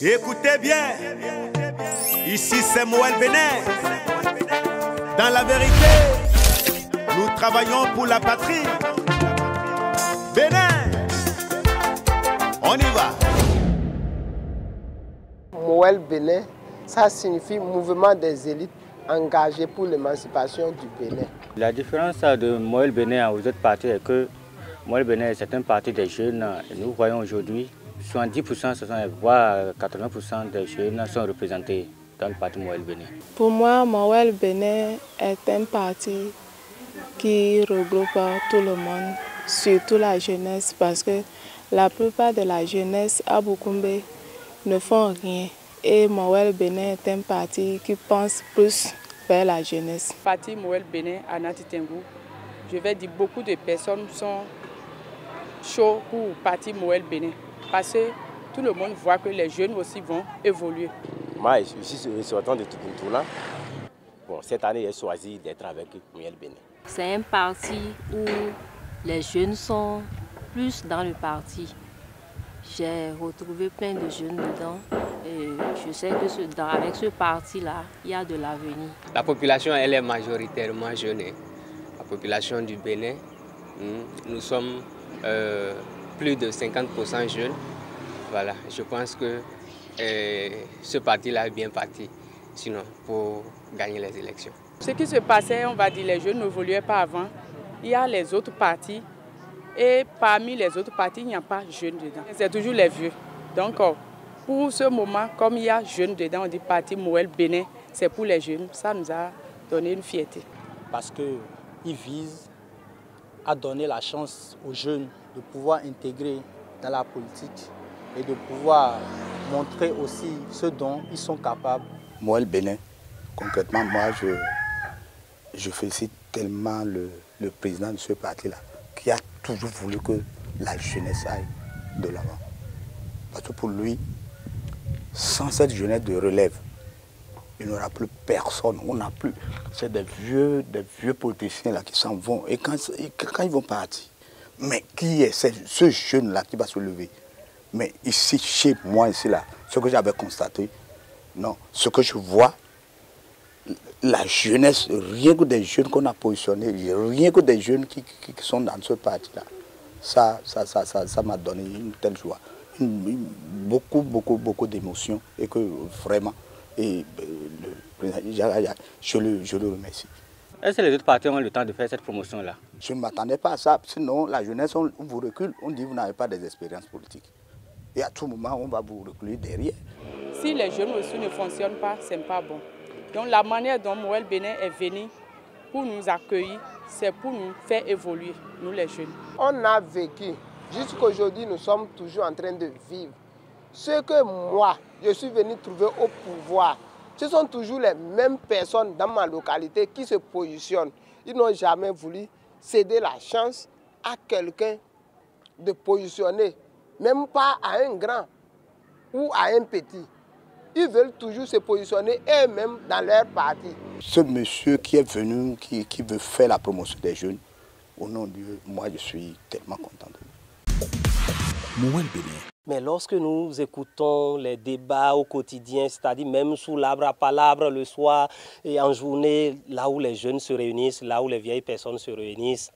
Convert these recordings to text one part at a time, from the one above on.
Écoutez bien, ici c'est Moël Bénin. Dans la vérité, nous travaillons pour la patrie. Bénin, on y va. Moël Bénin, ça signifie mouvement des élites engagés pour l'émancipation du Bénin. La différence de Moël Bénin aux autres partis est que Moël Bénin, c'est un parti des jeunes. Et nous voyons aujourd'hui 70%, voire 80% des jeunes sont représentés dans le parti Moël Bénin. Pour moi, Moël Bénin est un parti qui regroupe tout le monde, surtout la jeunesse, parce que la plupart de la jeunesse à Boukoumbe ne font rien. Et Moël Bénin est un parti qui pense plus vers la jeunesse. Le parti Moël Bénin à Nati Tengu, je vais dire beaucoup de personnes sont chauds pour le parti Moël Bénin. Parce que tout le monde voit que les jeunes aussi vont évoluer. Moi, je suis sortant de Tukuntoula. Bon, cette année, j'ai choisi d'être avec Moël Bénin. C'est un parti où les jeunes sont plus dans le parti. J'ai retrouvé plein de jeunes dedans et je sais que avec ce parti-là, il y a de l'avenir. La population, elle est majoritairement jeune. La population du Bénin, nous sommes plus de 50% jeunes. Voilà, je pense que ce parti-là est bien parti, sinon pour gagner les élections. Ce qui se passait, on va dire, les jeunes n'évoluaient pas avant. Il y a les autres partis et parmi les autres partis, il n'y a pas de jeunes dedans. C'est toujours les vieux. Donc pour ce moment, comme il y a jeunes dedans, on dit parti Moël Bénin, c'est pour les jeunes. Ça nous a donné une fierté. Parce qu'ils visent à donner la chance aux jeunes de pouvoir intégrer dans la politique et de pouvoir montrer aussi ce dont ils sont capables. Moël Bénin, concrètement, moi je félicite tellement le président de ce parti-là, qui a toujours voulu que la jeunesse aille de l'avant. Parce que pour lui, sans cette jeunesse de relève, il n'y aura plus personne, on n'a plus. C'est des vieux politiciens là qui s'en vont. Et quand ils vont partir, mais qui est ce jeune-là qui va se lever? Mais ici, chez moi, ici, là, ce que j'avais constaté, non, ce que je vois, la jeunesse, rien que des jeunes qu'on a positionnés, rien que des jeunes qui sont dans ce parti-là, ça m'a donné une telle joie, beaucoup d'émotions et que vraiment, et je le remercie. Est-ce que les autres partis ont le temps de faire cette promotion-là? Je ne m'attendais pas à ça, sinon la jeunesse, on vous recule, on dit que vous n'avez pas des expériences politiques. Et à tout moment, on va vous reculer derrière. Si les jeunes aussi ne fonctionnent pas, ce n'est pas bon. Donc la manière dont Moël Bénin est venu pour nous accueillir, c'est pour nous faire évoluer, nous les jeunes. On a vécu, jusqu'à aujourd'hui, nous sommes toujours en train de vivre. Ce que moi, je suis venu trouver au pouvoir, ce sont toujours les mêmes personnes dans ma localité qui se positionnent. Ils n'ont jamais voulu céder la chance à quelqu'un de positionner, même pas à un grand ou à un petit. Ils veulent toujours se positionner eux-mêmes dans leur parti. Ce monsieur qui est venu, qui veut faire la promotion des jeunes, au nom de Dieu, moi je suis tellement content de lui. Moël Bénin. Mais lorsque nous écoutons les débats au quotidien, c'est-à-dire même sous l'arbre à palabre le soir et en journée, là où les jeunes se réunissent, là où les vieilles personnes se réunissent,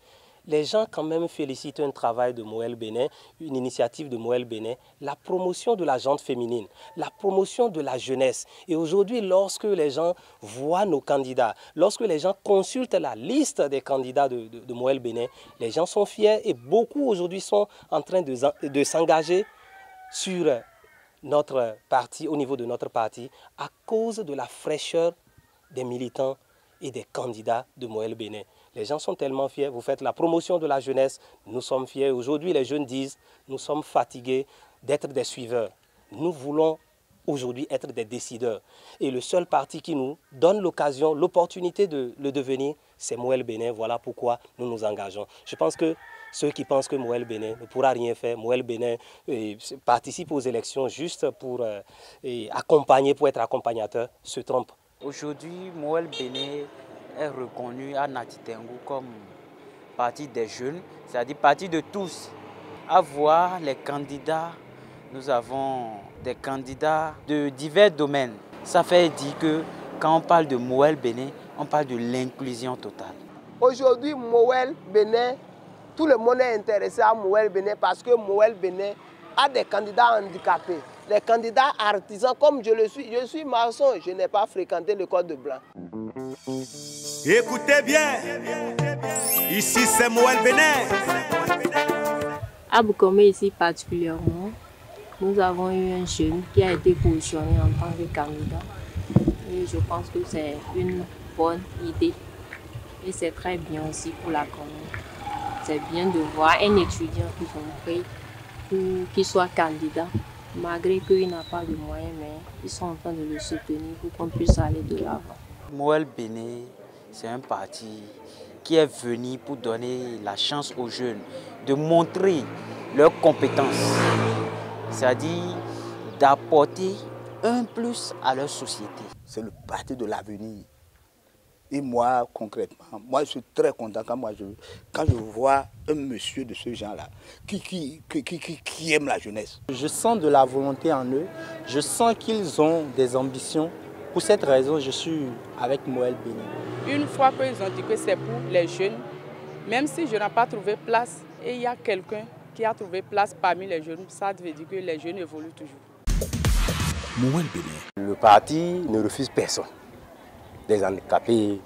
les gens quand même félicitent un travail de Moël Bénin, une initiative de Moël Bénin, la promotion de la gente féminine, la promotion de la jeunesse. Et aujourd'hui, lorsque les gens voient nos candidats, lorsque les gens consultent la liste des candidats de Moël Bénin, les gens sont fiers et beaucoup aujourd'hui sont en train de s'engager sur notre parti, au niveau de notre parti, à cause de la fraîcheur des militants et des candidats de Moël Bénin. Les gens sont tellement fiers, vous faites la promotion de la jeunesse, nous sommes fiers. Aujourd'hui, les jeunes disent, nous sommes fatigués d'être des suiveurs. Nous voulons aujourd'hui être des décideurs. Et le seul parti qui nous donne l'occasion, l'opportunité de le devenir, c'est Moël Bénin. Voilà pourquoi nous nous engageons. Je pense que ceux qui pensent que Moël Bénin ne pourra rien faire, Moël Bénin participe aux élections juste pour accompagner, pour être accompagnateur, se trompent. Aujourd'hui, Moël Bénin est reconnu à Nati Tengu comme parti des jeunes, c'est-à-dire parti de tous. À voir les candidats, nous avons des candidats de divers domaines. Ça fait dire que quand on parle de Moël Bénin, on parle de l'inclusion totale. Aujourd'hui, Moël Bénin, tout le monde est intéressé à Moël Bénin parce que Moël Bénin a des candidats handicapés, des candidats artisans comme je le suis. Je suis maçon, je n'ai pas fréquenté le Code de Blanc. Écoutez bien, ici c'est Moël Bénin. À Boukomé ici particulièrement, nous avons eu un jeune qui a été positionné en tant que candidat. Et je pense que c'est une bonne idée. Et c'est très bien aussi pour la commune. C'est bien de voir un étudiant qui sont pris pour qu'il soit candidat. Malgré qu'il n'a pas de moyens, mais ils sont en train de le soutenir pour qu'on puisse aller de l'avant. Moël Bénin, c'est un parti qui est venu pour donner la chance aux jeunes de montrer leurs compétences, c'est-à-dire d'apporter un plus à leur société. C'est le parti de l'avenir. Et moi, concrètement, moi je suis très content quand je vois un monsieur de ce genre-là qui aime la jeunesse. Je sens de la volonté en eux, je sens qu'ils ont des ambitions. Pour cette raison, je suis avec Moël Bénin. Une fois qu'ils ont dit que c'est pour les jeunes, même si je n'ai pas trouvé place et il y a quelqu'un qui a trouvé place parmi les jeunes, ça veut dire que les jeunes évoluent toujours. Moël Bénin. Le parti ne refuse personne. Des handicapés,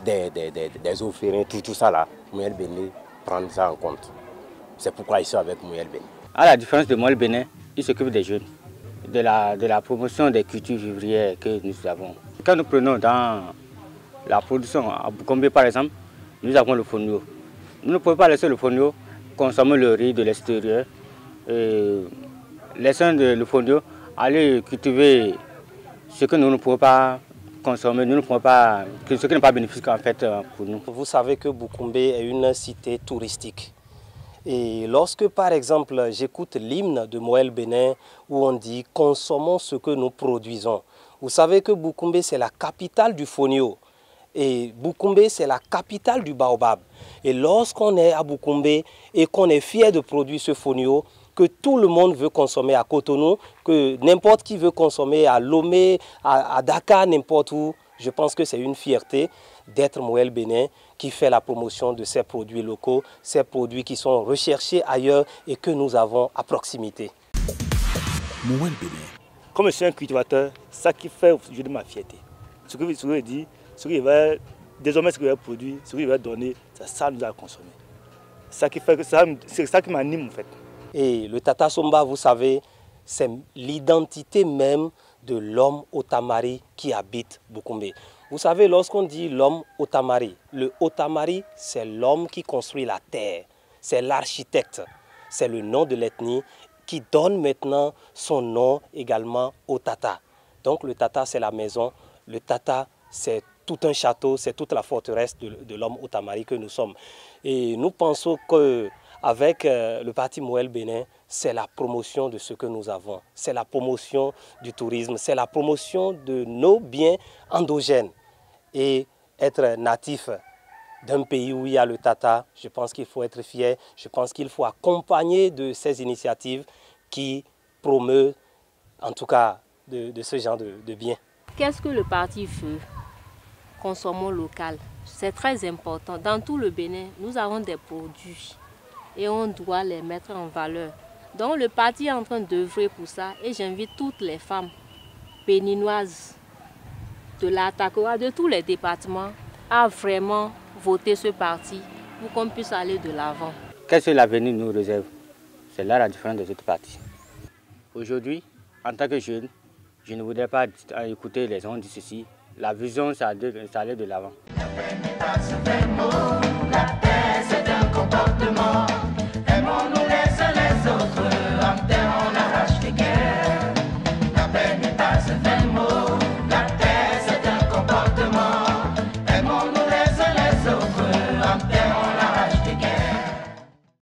des orphelins, tout ça là, Moël Bénin prend ça en compte. C'est pourquoi ils sont avec Moël Bénin. À la différence de Moël Bénin, il s'occupe des jeunes, de la promotion des cultures vivrières que nous avons. Quand nous prenons dans la production, à Boukombe par exemple, nous avons le fonio. Nous ne pouvons pas laisser le fonio consommer le riz de l'extérieur, laissant le fonio aller cultiver ce que nous ne pouvons pas consommer, nous ne pouvons pas, ce qui n'est pas bénéfique en fait pour nous. Vous savez que Boukombe est une cité touristique. Et lorsque par exemple j'écoute l'hymne de Moël Bénin où on dit « consommons ce que nous produisons », vous savez que Boukombe c'est la capitale du fonio. Et Boukombe, c'est la capitale du baobab. Et lorsqu'on est à Boukombe et qu'on est fier de produire ce fonio, que tout le monde veut consommer à Cotonou, que n'importe qui veut consommer à Lomé, à Dakar, n'importe où, je pense que c'est une fierté d'être Moël Bénin qui fait la promotion de ces produits locaux, ces produits qui sont recherchés ailleurs et que nous avons à proximité. Moël Bénin. Comme je suis un cultivateur, ça qui fait aujourd'hui ma fierté. Ce que je dis, désormais ce qu'il va produire, ce qu'il va donner, c'est ça nous a consommé. C'est ça qui m'anime en fait. Et le Tata Somba, vous savez, c'est l'identité même de l'homme Otamari qui habite Boukombe. Vous savez, lorsqu'on dit l'homme Otamari, le Otamari, c'est l'homme qui construit la terre, c'est l'architecte, c'est le nom de l'ethnie qui donne maintenant son nom également au Tata. Donc le Tata, c'est la maison, le Tata, c'est tout un château, c'est toute la forteresse de l'homme Otamari que nous sommes. Et nous pensons qu'avec le parti Moël Bénin, c'est la promotion de ce que nous avons. C'est la promotion du tourisme, c'est la promotion de nos biens endogènes. Et être natif d'un pays où il y a le Tata, je pense qu'il faut être fier, je pense qu'il faut accompagner de ces initiatives qui promeuvent, en tout cas, de ce genre de biens. Qu'est-ce que le parti veut? Consommons local. C'est très important. Dans tout le Bénin, nous avons des produits et on doit les mettre en valeur. Donc le parti est en train d'œuvrer pour ça et j'invite toutes les femmes béninoises de la Takora, de tous les départements, à vraiment voter ce parti pour qu'on puisse aller de l'avant. Qu'est-ce que l'avenir nous réserve? C'est là la différence des autres partis. Aujourd'hui, en tant que jeune, je ne voudrais pas écouter les gens dire ceci. La vision, ça allait de l'avant.